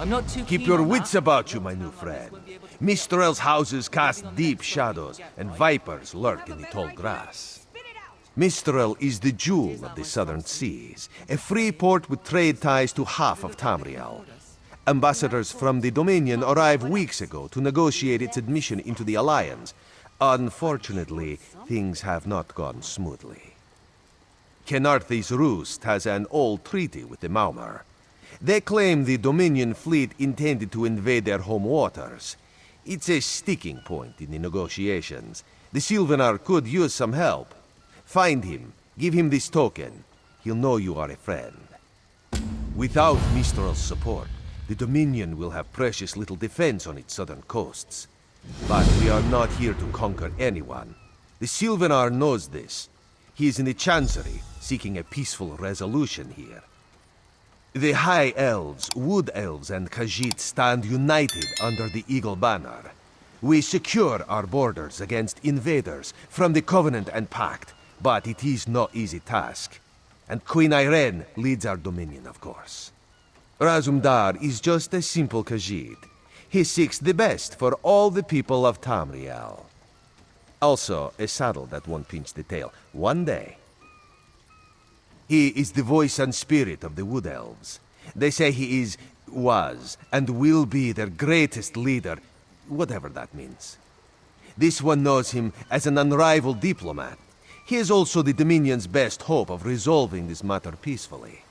I'm not too Keep keen your on wits that. about you, my new friend. Mistral's houses cast deep shadows, and vipers lurk in the tall grass. Mistral is the jewel of the southern seas, a free port with trade ties to half of Tamriel. Ambassadors from the Dominion arrived weeks ago to negotiate its admission into the Alliance. Unfortunately, things have not gone smoothly. Khenarthi's Roost has an old treaty with the Maumar. They claim the Dominion fleet intended to invade their home waters. It's a sticking point in the negotiations. The Sylvanar could use some help. Find him, give him this token. He'll know you are a friend. Without Mistral's support, the Dominion will have precious little defense on its southern coasts. But we are not here to conquer anyone. The Sylvanar knows this. He is in the Chancery, seeking a peaceful resolution here. The High Elves, Wood Elves, and Khajiit stand united under the Eagle Banner. We secure our borders against invaders from the Covenant and Pact, but it is no easy task. And Queen Irene leads our Dominion, of course. Razumdar is just a simple Khajiit. He seeks the best for all the people of Tamriel. Also, a saddle that won't pinch the tail, one day. He is the voice and spirit of the Wood Elves. They say he is, was, and will be their greatest leader, whatever that means. This one knows him as an unrivaled diplomat. He is also the Dominion's best hope of resolving this matter peacefully.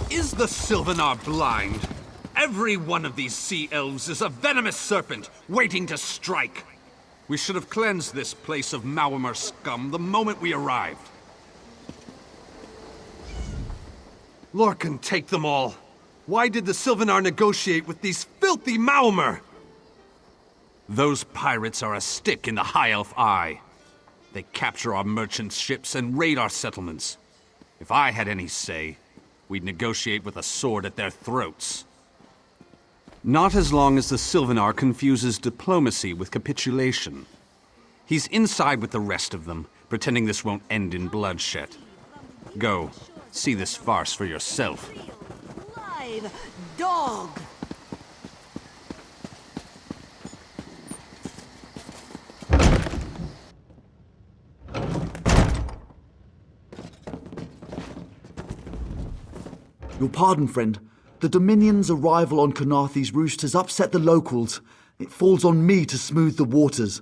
Is the Sylvanar blind? Every one of these sea elves is a venomous serpent, waiting to strike. We should have cleansed this place of Maumar scum the moment we arrived. Lorcan, take them all. Why did the Sylvanar negotiate with these filthy Maumar? Those pirates are a stick in the High Elf eye. They capture our merchant ships and raid our settlements. If I had any say, we'd negotiate with a sword at their throats. Not as long as the Sylvanar confuses diplomacy with capitulation. He's inside with the rest of them, pretending this won't end in bloodshed. Go, see this farce for yourself. Live dog! Your pardon, friend. The Dominion's arrival on Khenarthi's Roost has upset the locals. It falls on me to smooth the waters.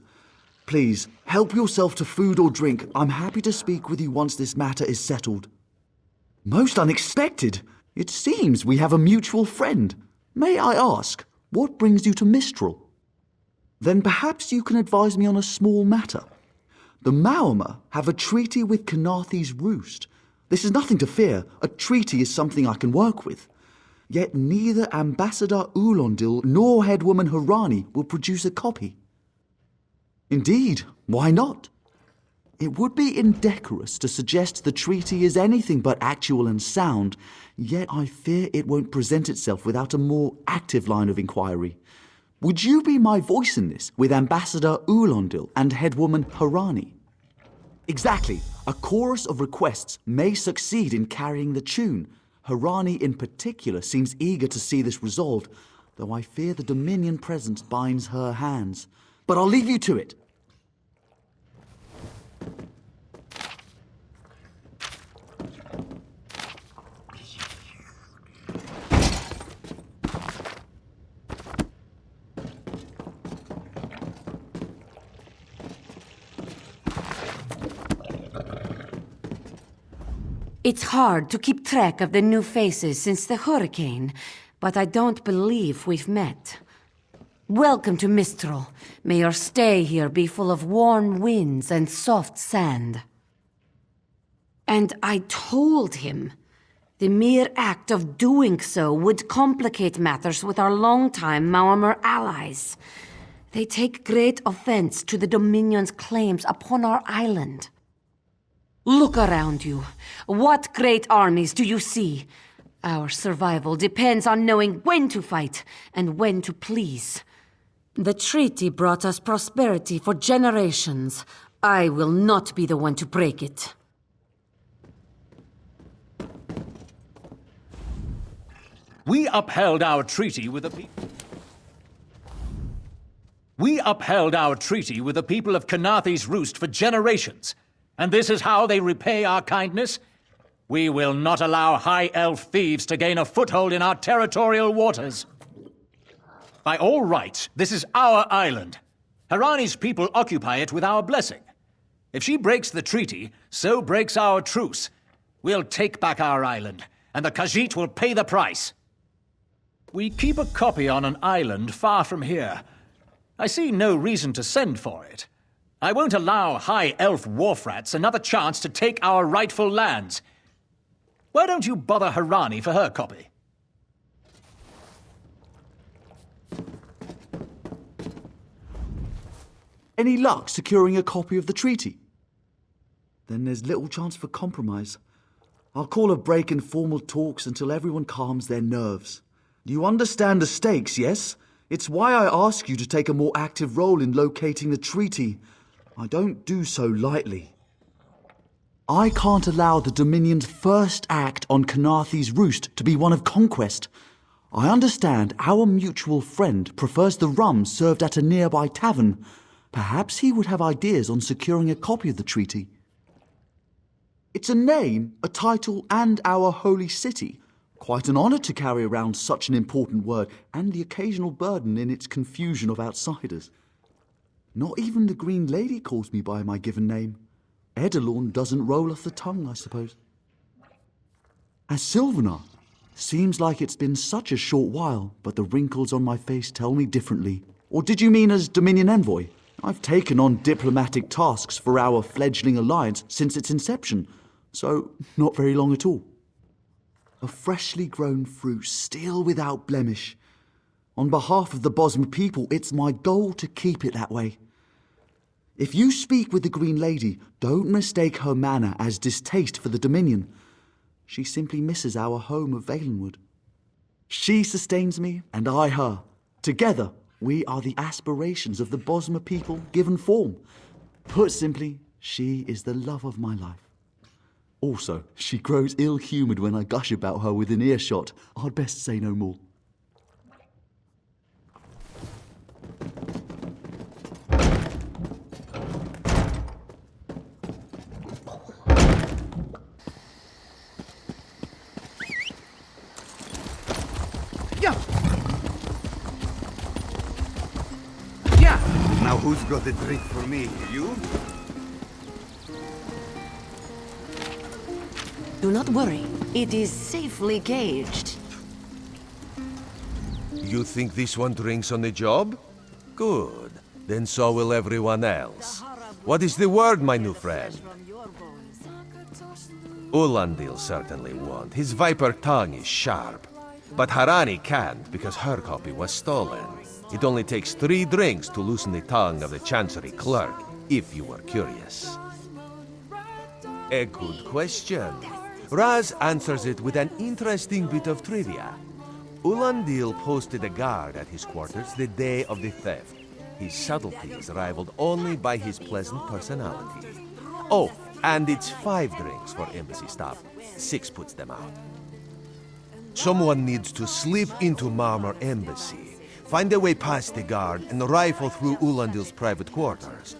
Please, help yourself to food or drink. I'm happy to speak with you once this matter is settled. Most unexpected. It seems we have a mutual friend. May I ask, what brings you to Mistral? Then perhaps you can advise me on a small matter. The Maumar have a treaty with Khenarthi's Roost. This is nothing to fear. A treaty is something I can work with. Yet neither Ambassador Ulondil nor Headwoman Harani will produce a copy. Indeed, why not? It would be indecorous to suggest the treaty is anything but actual and sound, yet I fear it won't present itself without a more active line of inquiry. Would you be my voice in this with Ambassador Ulondil and Headwoman Harani? Exactly. A chorus of requests may succeed in carrying the tune. Harani in particular seems eager to see this resolved, though I fear the Dominion presence binds her hands. But I'll leave you to it. It's hard to keep track of the new faces since the hurricane, but I don't believe we've met. Welcome to Mistral. May your stay here be full of warm winds and soft sand. And I told him the mere act of doing so would complicate matters with our longtime Maumar allies. They take great offense to the Dominion's claims upon our island. Look around you. What great armies do you see? Our survival depends on knowing when to fight and when to please. The treaty brought us prosperity for generations. I will not be the one to break it. We upheld our treaty with the people. We upheld our treaty with the people of Khenarthi's Roost for generations, and this is how they repay our kindness? We will not allow High Elf thieves to gain a foothold in our territorial waters. By all rights, this is our island. Harani's people occupy it with our blessing. If she breaks the treaty, so breaks our truce. We'll take back our island, and the Khajiit will pay the price. We keep a copy on an island far from here. I see no reason to send for it. I won't allow High Elf wharf-rats another chance to take our rightful lands. Why don't you bother Harani for her copy? Any luck securing a copy of the treaty? Then there's little chance for compromise. I'll call a break in formal talks until everyone calms their nerves. You understand the stakes, yes? It's why I ask you to take a more active role in locating the treaty. I don't do so lightly. I can't allow the Dominion's first act on Khenarthi's Roost to be one of conquest. I understand our mutual friend prefers the rum served at a nearby tavern. Perhaps he would have ideas on securing a copy of the treaty. It's a name, a title, and our holy city. Quite an honor to carry around such an important word, and the occasional burden in its confusion of outsiders. Not even the Green Lady calls me by my given name. Edelorn doesn't roll off the tongue, I suppose. As Sylvanar, seems like it's been such a short while, but the wrinkles on my face tell me differently. Or did you mean as Dominion Envoy? I've taken on diplomatic tasks for our fledgling alliance since its inception, so not very long at all. A freshly grown fruit, still without blemish. On behalf of the Bosma people, it's my goal to keep it that way. If you speak with the Green Lady, don't mistake her manner as distaste for the Dominion. She simply misses our home of Valenwood. She sustains me, and I her. Together, we are the aspirations of the Bosma people given form. Put simply, she is the love of my life. Also, she grows ill-humoured when I gush about her within earshot. I'd best say no more. Now who's got a drink for me? You? Do not worry. It is safely caged. You think this one drinks on the job? Good. Then so will everyone else. What is the word, my new friend? Ulandil certainly won't. His viper tongue is sharp. But Harani can't because her copy was stolen. It only takes 3 drinks to loosen the tongue of the Chancery clerk, if you were curious. A good question. Raz answers it with an interesting bit of trivia. Ulandil posted a guard at his quarters the day of the theft. His subtlety is rivaled only by his pleasant personality. Oh, and it's 5 drinks for embassy staff. 6 puts them out. Someone needs to slip into Marmor Embassy, find a way past the guard, and rifle through Ulandil's private quarters.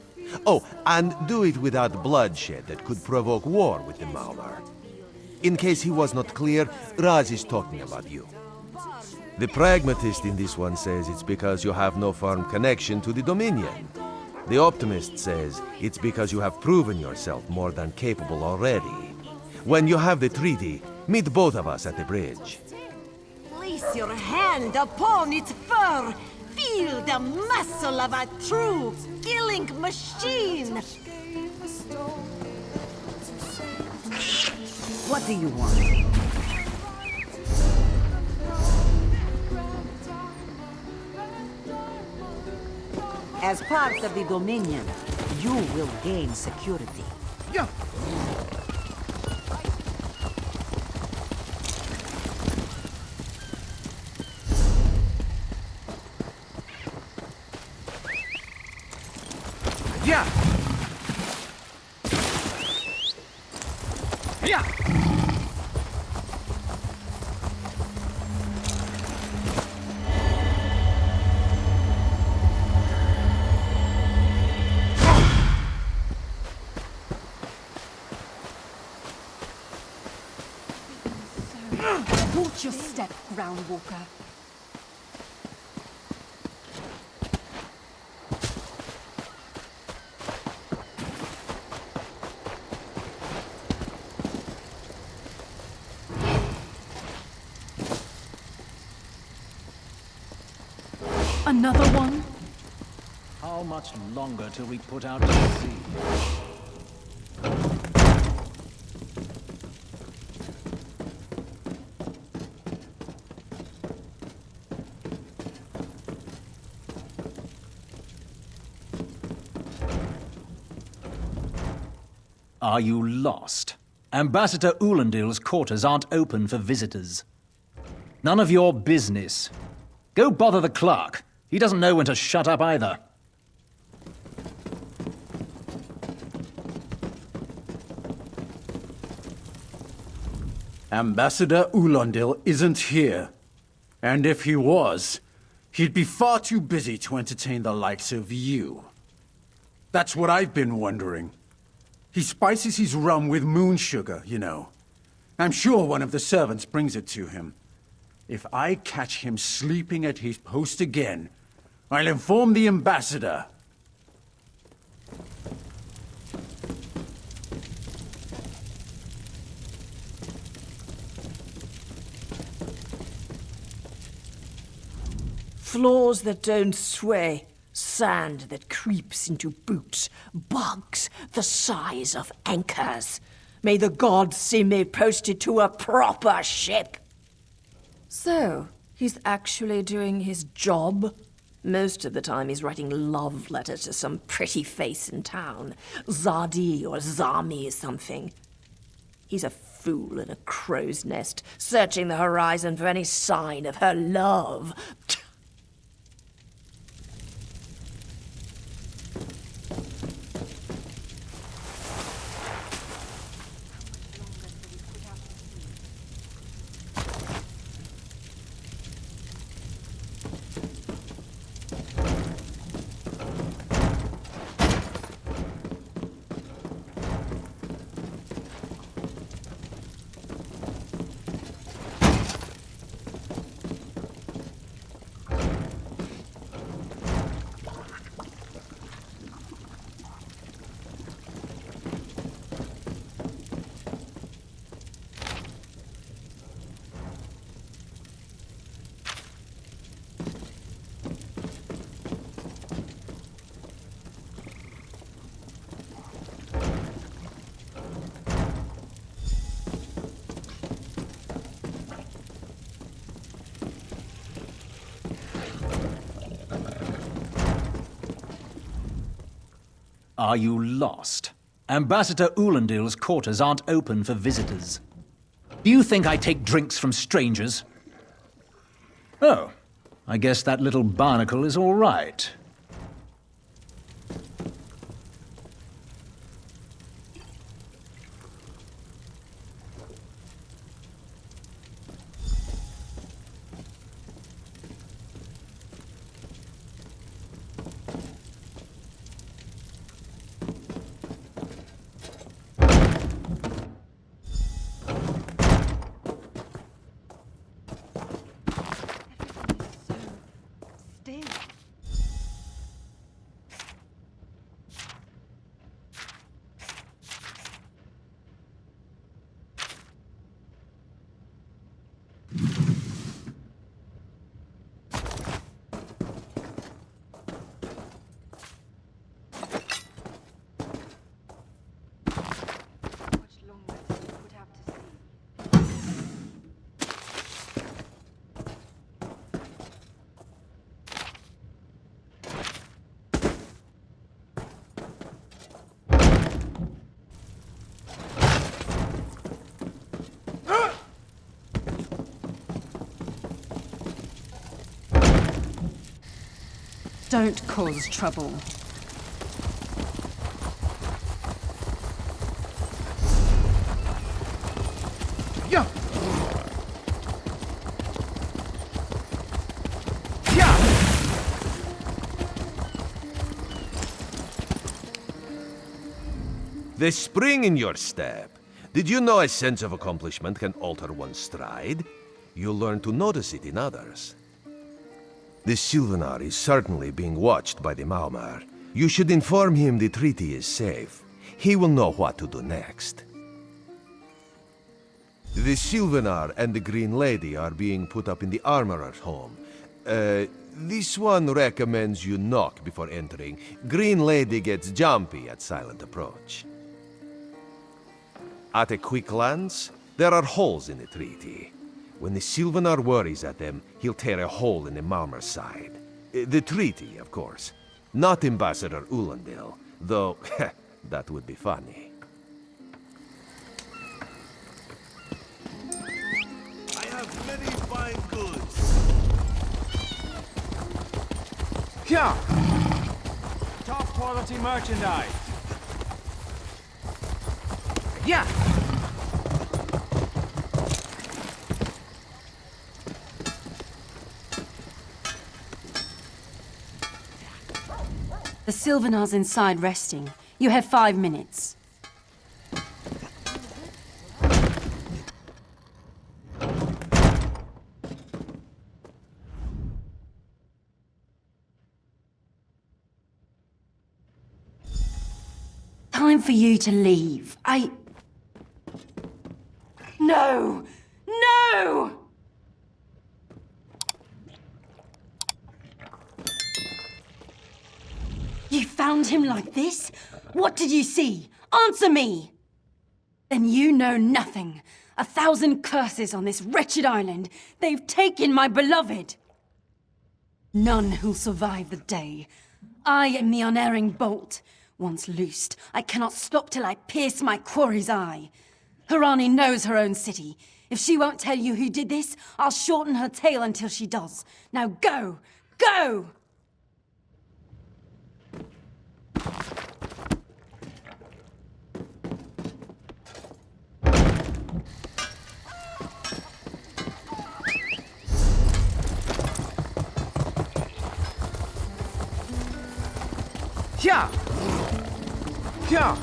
Oh, and do it without bloodshed that could provoke war with the Mauler. In case he was not clear, Raz is talking about you. The pragmatist in this one says it's because you have no firm connection to the Dominion. The optimist says it's because you have proven yourself more than capable already. When you have the treaty, meet both of us at the bridge. Place your hand upon its fur. Feel the muscle of a true killing machine. What do you want? As part of the Dominion, you will gain security. Watch your step, Groundwalker. Another one? How much longer till we put out to sea? Are you lost? Ambassador Ulandil's quarters aren't open for visitors. None of your business. Go bother the clerk. He doesn't know when to shut up either. Ambassador Ulandil isn't here. And if he was, he'd be far too busy to entertain the likes of you. That's what I've been wondering. He spices his rum with moon sugar, you know. I'm sure one of the servants brings it to him. If I catch him sleeping at his post again, I'll inform the ambassador. Floors that don't sway, sand that creeps into boots, bugs the size of anchors. May the gods see me posted to a proper ship. So, he's actually doing his job? Most of the time he's writing love letters to some pretty face in town. Zadi or Zami or something. He's a fool in a crow's nest, searching the horizon for any sign of her love. Are you lost? Ambassador Ulandil's quarters aren't open for visitors. Do you think I take drinks from strangers? Oh, I guess that little barnacle is all right. Don't cause trouble. Yeah. Yeah. The spring in your step. Did you know a sense of accomplishment can alter one's stride? You'll learn to notice it in others. The Sylvanar is certainly being watched by the Maumar. You should inform him the treaty is safe. He will know what to do next. The Sylvanar and the Green Lady are being put up in the Armorer's home. This one recommends you knock before entering. Green Lady gets jumpy at silent approach. At a quick glance, there are holes in the treaty. When the Sylvanar worries at them, he'll tear a hole in the Malmer's side. The treaty, of course. Not Ambassador Ulandil, though that would be funny. I have many fine goods. Yeah. Top quality merchandise. Yeah. The Sylvanar's inside resting. You have 5 minutes. Time for you to leave. No! No! You found him like this? What did you see? Answer me! Then you know nothing. 1,000 curses on this wretched island. They've taken my beloved. None who'll survive the day. I am the unerring bolt. Once loosed, I cannot stop till I pierce my quarry's eye. Harani knows her own city. If she won't tell you who did this, I'll shorten her tale until she does. Now go! Go! Yeah. Yeah.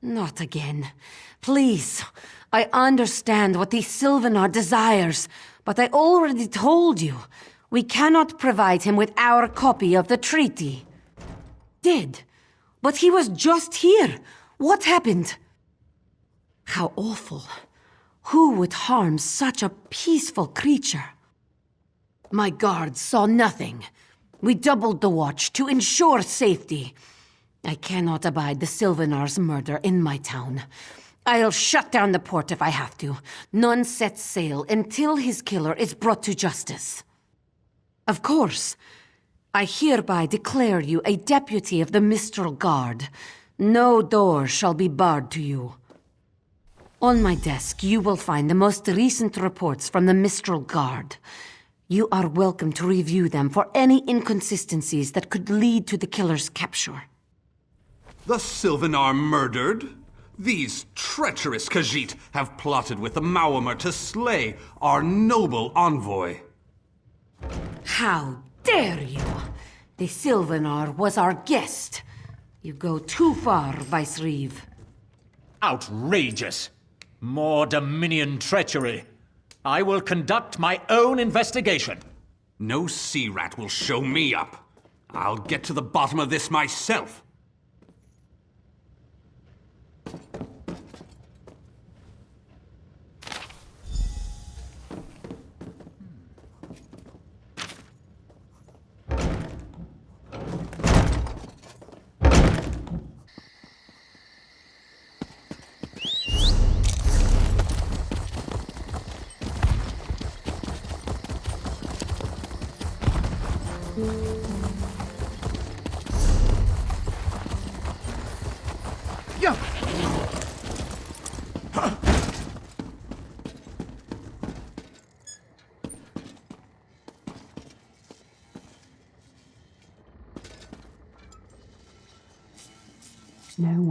Not again. Please. I understand what the Sylvanar desires, but I already told you. We cannot provide him with our copy of the treaty. Did. But he was just here. What happened? How awful. Who would harm such a peaceful creature? My guards saw nothing. We doubled the watch to ensure safety. I cannot abide the Sylvanar's murder in my town. I'll shut down the port if I have to. None set sail until his killer is brought to justice. Of course. I hereby declare you a deputy of the Mistral Guard. No door shall be barred to you. On my desk, you will find the most recent reports from the Mistral Guard. You are welcome to review them for any inconsistencies that could lead to the killer's capture. The Sylvanar murdered? These treacherous Khajiit have plotted with the Maumar to slay our noble envoy. How dare you! The Sylvanar was our guest. You go too far, Vice-Reeve. Outrageous! More Dominion treachery. I will conduct my own investigation. No sea rat will show me up. I'll get to the bottom of this myself.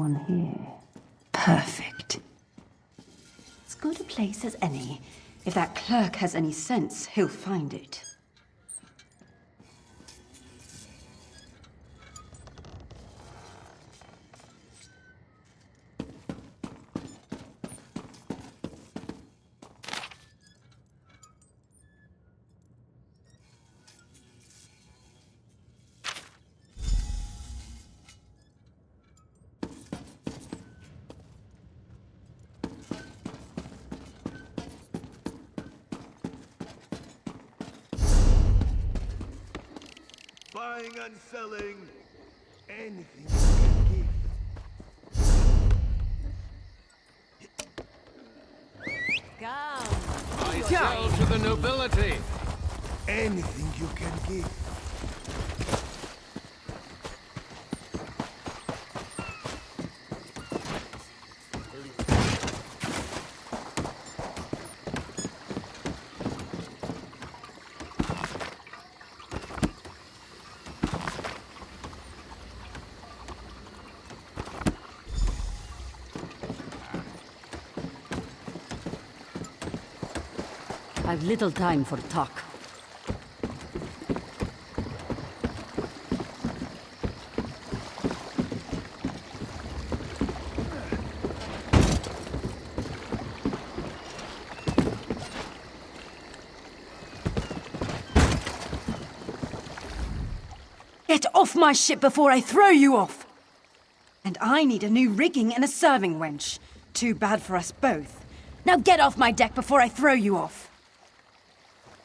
one here. Perfect. As good a place as any. If that clerk has any sense, he'll find it. Buying and selling anything you can Come. I sell to the nobility. give. Anything you can give. I've little time for talk. Get off my ship before I throw you off! And I need a new rigging and a serving wench. Too bad for us both. Now get off my deck before I throw you off!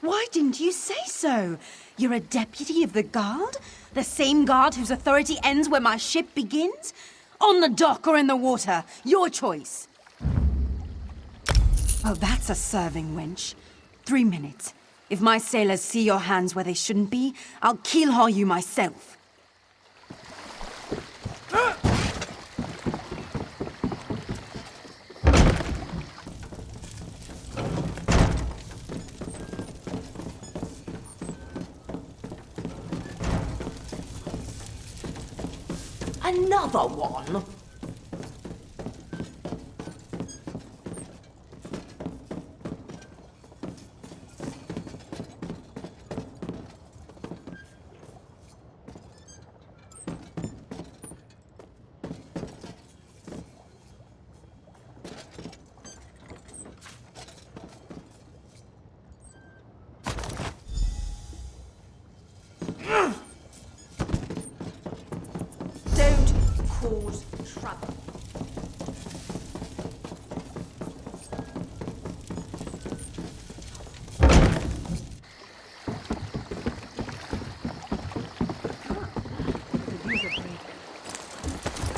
Why didn't you say so? You're a deputy of the guard? The same guard whose authority ends where my ship begins? On the dock or in the water, your choice. Oh, that's a serving wench. 3 minutes. If my sailors see your hands where they shouldn't be, I'll keel-haul you myself. Another one? Don't cause trouble.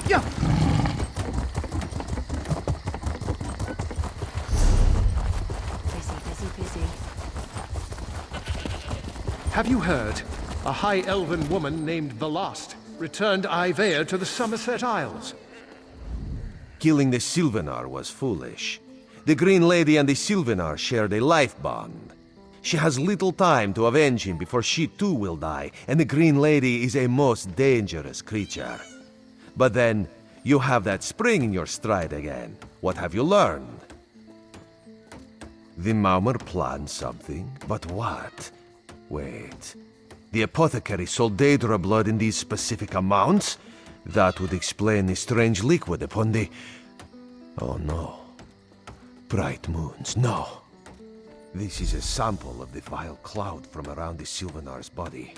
Yeah. Busy. Have you heard? A high elven woman named the Lost returned Ivea to the Somerset Isles. Killing the Sylvanar was foolish. The Green Lady and the Sylvanar shared a life bond. She has little time to avenge him before she too will die, and the Green Lady is a most dangerous creature. But then, you have that spring in your stride again. What have you learned? The Maumer planned something, but what? Wait. The apothecary sold Daedra blood in these specific amounts? That would explain the strange liquid upon the... Oh no. Bright moons, no. This is a sample of the vile cloud from around the Sylvanar's body.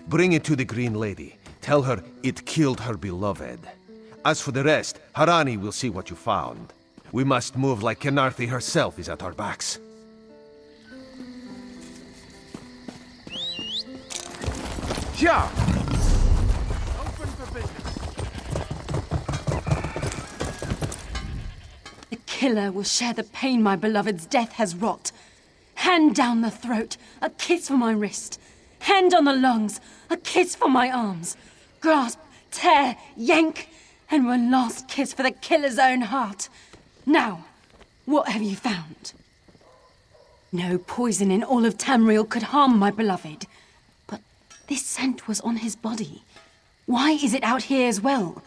Bring it to the Green Lady. Tell her it killed her beloved. As for the rest, Harani will see what you found. We must move like Khenarthi herself is at our backs. Yeah! Open for business. The killer will share the pain my beloved's death has wrought. Hand down the throat, a kiss for my wrist. Hand on the lungs, a kiss for my arms. Grasp, tear, yank, and one last kiss for the killer's own heart. Now, what have you found? No poison in all of Tamriel could harm my beloved. But this scent was on his body. Why is it out here as well?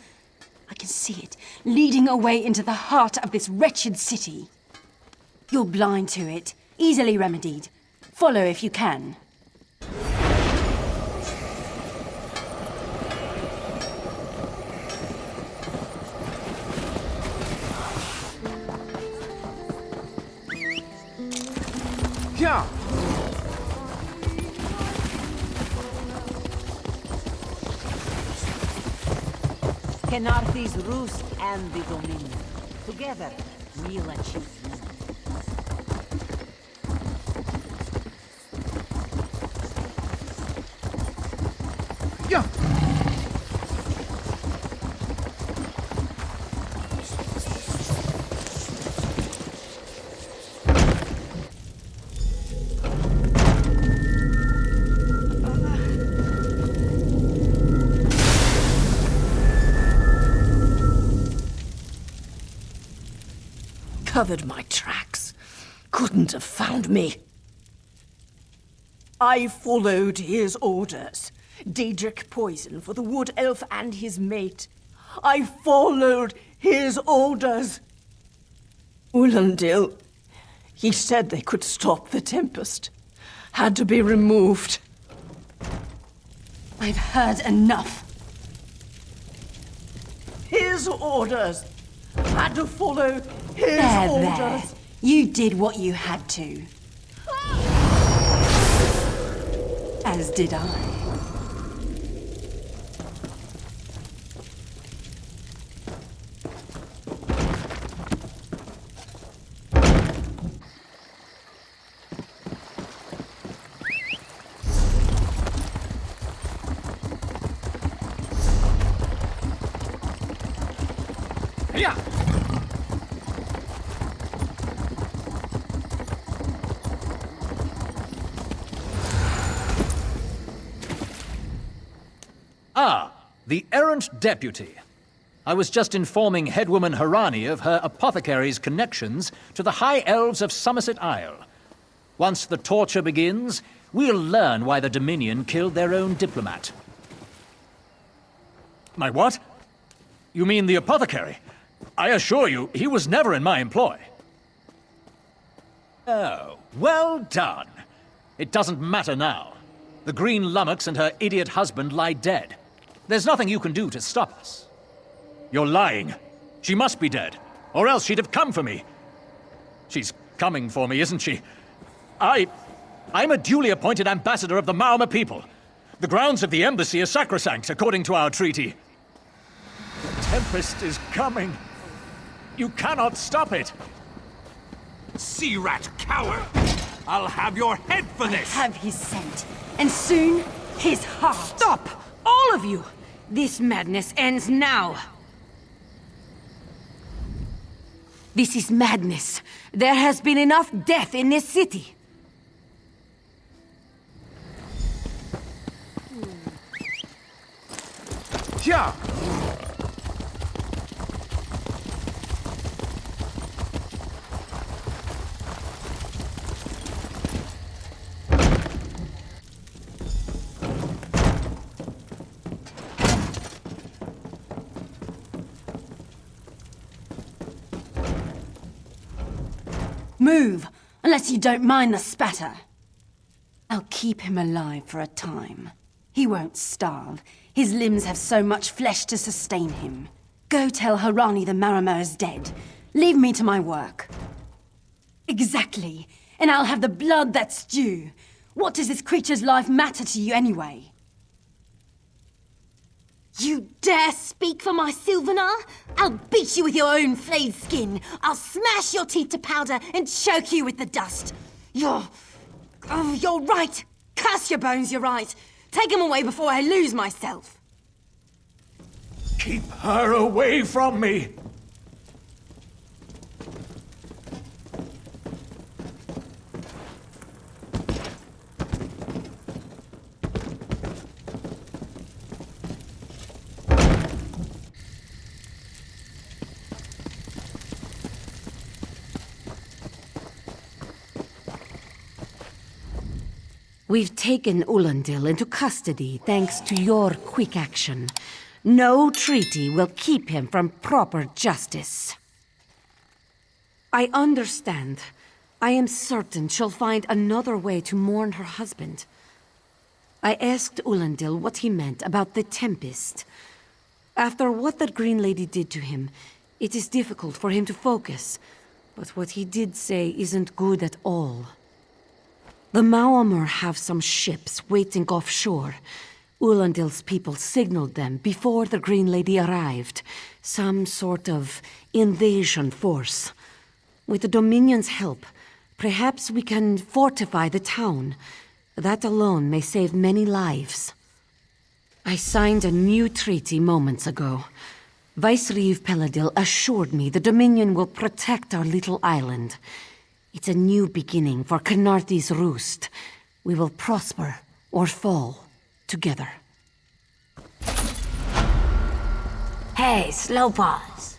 I can see it, leading away into the heart of this wretched city. You're blind to it, easily remedied. Follow if you can. Yeah! Khenarthi's Roost and the Dominion. Together, we'll achieve unity. Yeah! Covered my tracks. Couldn't have found me. I followed his orders. Daedric poison for the wood elf and his mate. I followed his orders. Ulandil, he said they could stop the Tempest. Had to be removed. I've heard enough. His orders. Had to follow his orders. There. You did what you had to. As did I. Yeah! Ah, the errant deputy. I was just informing headwoman Harani of her apothecary's connections to the High Elves of Somerset Isle. Once the torture begins, we'll learn why the Dominion killed their own diplomat. My what? You mean the apothecary? I assure you, he was never in my employ. Oh, well done. It doesn't matter now. The Green Lummox and her idiot husband lie dead. There's nothing you can do to stop us. You're lying. She must be dead, or else she'd have come for me. She's coming for me, isn't she? I'm a duly appointed ambassador of the Mauma people. The grounds of the embassy are sacrosanct, according to our treaty. The Tempest is coming. You cannot stop it. Sea rat coward! I'll have your head for this! Have his scent, and soon his heart. Stop! All of you! This madness ends now. This is madness. There has been enough death in this city. Yeah! Move, unless you don't mind the spatter. I'll keep him alive for a time. He won't starve. His limbs have so much flesh to sustain him. Go tell Harani the Marama is dead. Leave me to my work. Exactly. And I'll have the blood that's due. What does this creature's life matter to you anyway? You dare speak for my Sylvanar? I'll beat you with your own flayed skin. I'll smash your teeth to powder and choke you with the dust. You're right. Curse your bones, you're right. Take them away before I lose myself. Keep her away from me! We've taken Ulandil into custody thanks to your quick action. No treaty will keep him from proper justice. I understand. I am certain she'll find another way to mourn her husband. I asked Ulandil what he meant about the Tempest. After what that Green Lady did to him, it is difficult for him to focus. But what he did say isn't good at all. The Maomr have some ships waiting offshore. Ulandil's people signaled them before the Green Lady arrived. Some sort of invasion force. With the Dominion's help, perhaps we can fortify the town. That alone may save many lives. I signed a new treaty moments ago. Vice-Reeve Peladil assured me the Dominion will protect our little island. It's a new beginning for Khenarthi's Roost. We will prosper or fall together. Hey, Slowpaws.